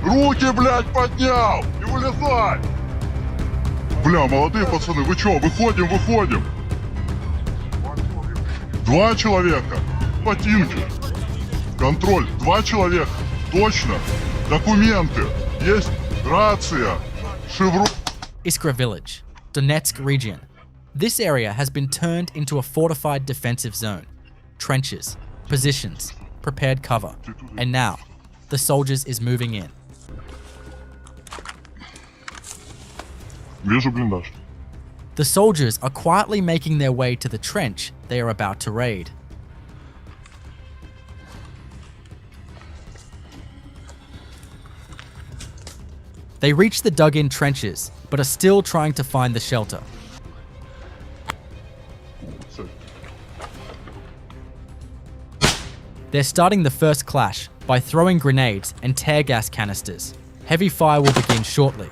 Руки, блядь, поднял! И вылезай! Бля, молодые пацаны, вы чё? Выходим, выходим! 2 человека. Ботинки. Контроль. 2 человека. Точно. Документы. Есть рация. Шеврон. Iskra village, Donetsk region. This area has been turned into a fortified defensive zone. Trenches, positions, prepared cover. And now, the soldiers is moving in. Вижу блиндаж. The soldiers are quietly making their way to the trench they are about to raid. They reach the dug-in trenches, but are still trying to find the shelter. They're starting the first clash by throwing grenades and tear gas canisters. Heavy fire will begin shortly.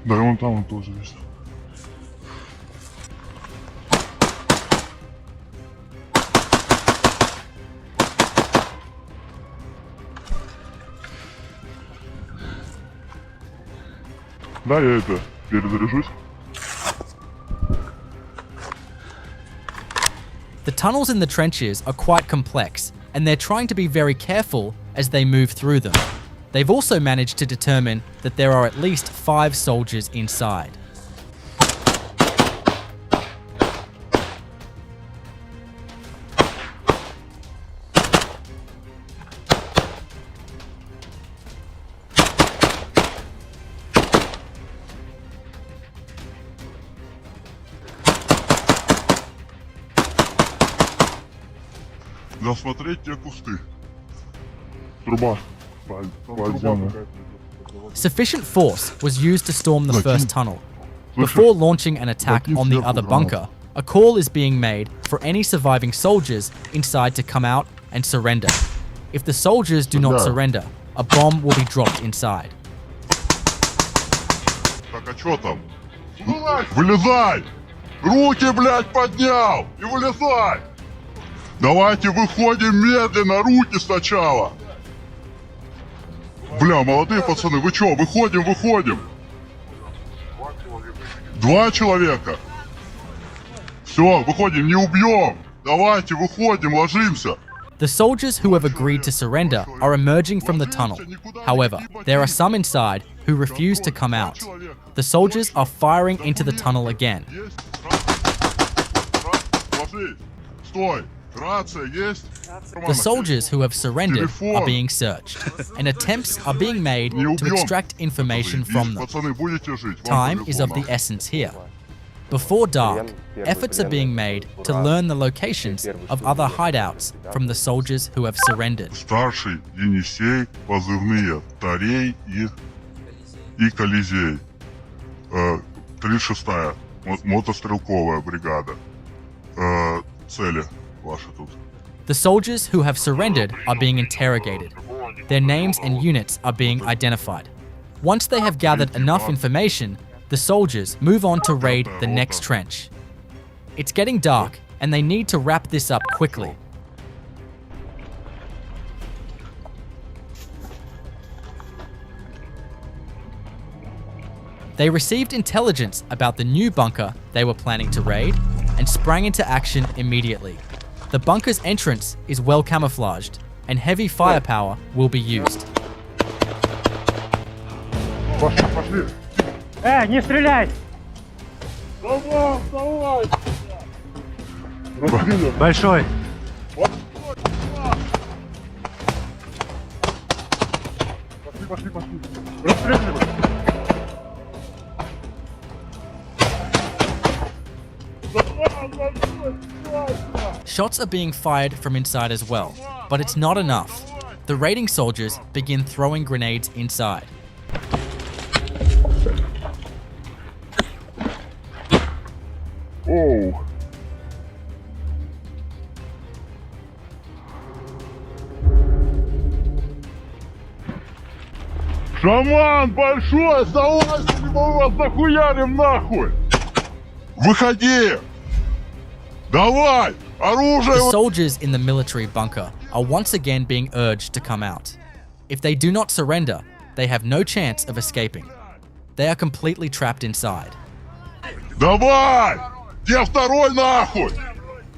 Да, и вон там он тоже есть. Да, я это перезаряжусь. The tunnels in the trenches are quite complex, and they're trying to be very careful as they move through them. They've also managed to determine that there are at least 5 soldiers inside. Досмотреть те кусты. Труба. Подземная. Sufficient force was used to storm the first tunnel. Before launching an attack on the other bunker, a call is being made for any surviving soldiers inside to come out and surrender. If the soldiers do not surrender, a bomb will be dropped inside. Так, а чё там? Вылезай! Руки, блядь, поднял! И вылезай! Давайте выходим медленно, руки сначала! Бля, молодые пацаны, вы чё? Выходим, выходим! 2 человека! Все, выходим, не убьем! Давайте, выходим, ложимся! The soldiers who have agreed to surrender are emerging from the tunnel. However, there are some inside who refuse to come out. The soldiers are firing into the tunnel again. Стой! Рация есть? The soldiers who have surrendered are being searched, and attempts are being made to extract information from them. Time is of the essence here. Before dark, efforts are being made to learn the locations of other hideouts from the soldiers who have surrendered. Старший Енисей, позывные Тарей и Колизей. 36-я мотострелковая бригада. Цели ваши тут. The soldiers who have surrendered are being interrogated. Their names and units are being identified. Once they have gathered enough information, the soldiers move on to raid the next trench. It's getting dark, and they need to wrap this up quickly. They received intelligence about the new bunker they were planning to raid and sprang into action immediately. The bunker's entrance is well camouflaged, and heavy firepower will be used. Пошли. Не стреляй! Давай! Большой! Пошли. Расстреливай! Shots are being fired from inside as well, but it's not enough. The raiding soldiers begin throwing grenades inside. Оу! Шаман большой, залазь, мы вас захуярим нахуй! Выходи! Давай! Оружие! The soldiers in the military bunker are once again being urged to come out. If they do not surrender, they have no chance of escaping. They are completely trapped inside. Давай! Где второй нахуй?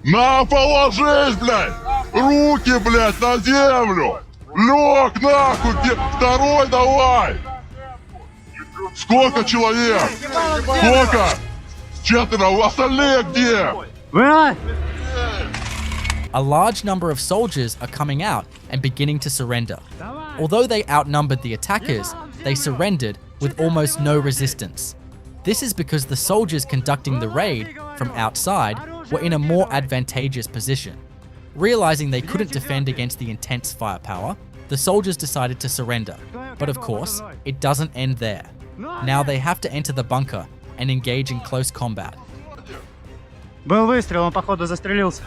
На, положись, блядь! Руки, блядь, на землю! Лёг нахуй! Где второй давай! Сколько человек? Сколько? Четверо. Остальные где? Вылазь! A large number of soldiers are coming out and beginning to surrender. Although they outnumbered the attackers, they surrendered with almost no resistance. This is because the soldiers conducting the raid from outside were in a more advantageous position. Realizing they couldn't defend against the intense firepower, the soldiers decided to surrender. But of course, it doesn't end there. Now they have to enter the bunker and engage in close combat. Был выстрел, он походу застрелился.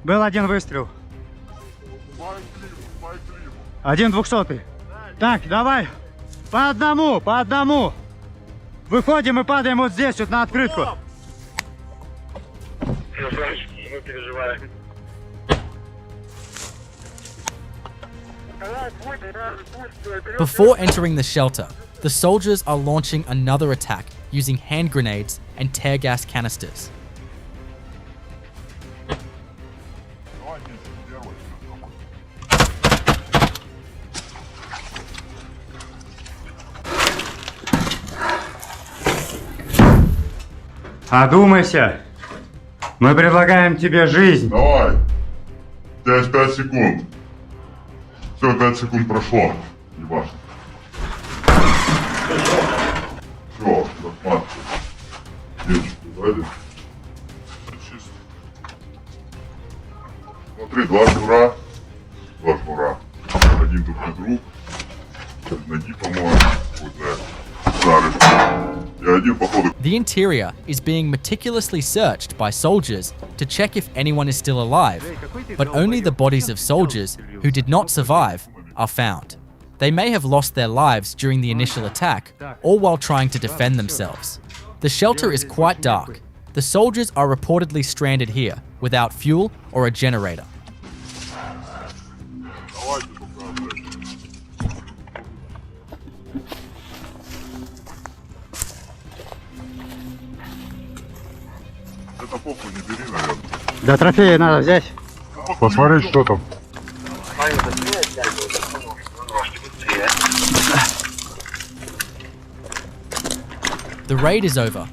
Был один выстрел. Один 200-й. Так, давай. По одному, по одному. Выходим и падаем вот здесь, вот на открытку. Мы переживаем. Before entering the shelter, the soldiers are launching another attack using hand grenades and tear gas canisters. Одумайся. Мы предлагаем тебе жизнь. Давай. У тебя есть 5 секунд. Все, 5 секунд прошло. Ебашь. Все, захват. Девочки, сзади. Чисто. Смотри, 2 шнура. 2 шнура. Один тут на друг. Ноги, по-моему. Вот так. И один, походу. The interior is being meticulously searched by soldiers to check if anyone is still alive, but only the bodies of soldiers who did not survive are found. They may have lost their lives during the initial attack or while trying to defend themselves. The shelter is quite dark. The soldiers are reportedly stranded here without fuel or a generator. Это похуй, не бери, наверное. Да трофеи надо взять. Посмотреть, что там. The raid is over,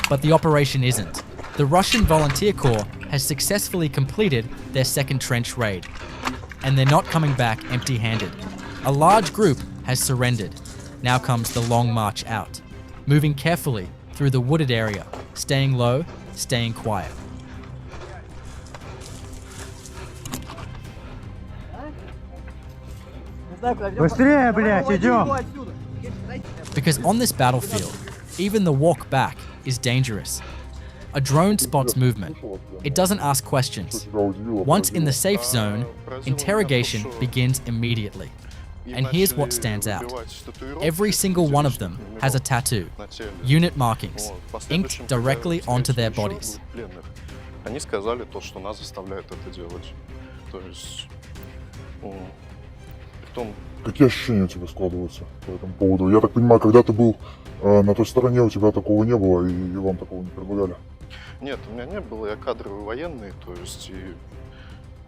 but the operation isn't. The Russian Volunteer Corps has successfully completed their second trench raid, and they're not coming back empty-handed. A large group has surrendered. Now comes the long march out, moving carefully through the wooded area, staying low, staying quiet. Быстрее, блядь, идем. Because on this battlefield, even the walk back is dangerous. A drone spots movement. It doesn't ask questions. Once in the safe zone, interrogation begins immediately. And here's what stands out. Every single one of them has a tattoo, unit markings, inked directly onto their bodies. Они сказали то, что нас заставляют это делать. То есть, притом... Какие ощущения у тебя складываются по этому поводу? Я так понимаю, когда ты был на той стороне, у тебя такого не было, и вам такого не предлагали? Нет, у меня не было, я кадровый военный, то есть, и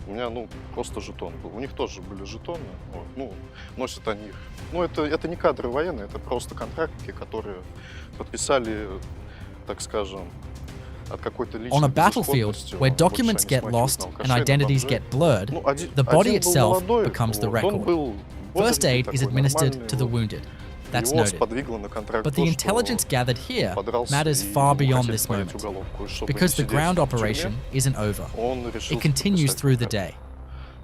у меня, просто жетон был. У них тоже были жетоны, вот, носят они их. Это не кадровый военный, это просто контрактники, которые подписали, так скажем, от какой-то личной On a battlefield where documents get lost and identities get blurred, the body itself becomes the record. First aid is administered to the wounded. That's noted. But the intelligence gathered here matters far beyond this moment, because the ground operation isn't over. It continues through the day.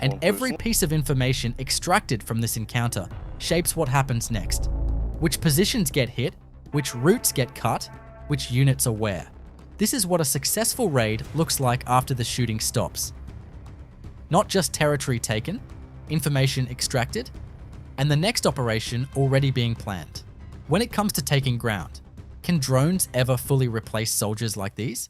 And every piece of information extracted from this encounter shapes what happens next. Which positions get hit, which routes get cut, which units are where. This is what a successful raid looks like after the shooting stops. Not just territory taken, information extracted, and the next operation already being planned. When it comes to taking ground, can drones ever fully replace soldiers like these?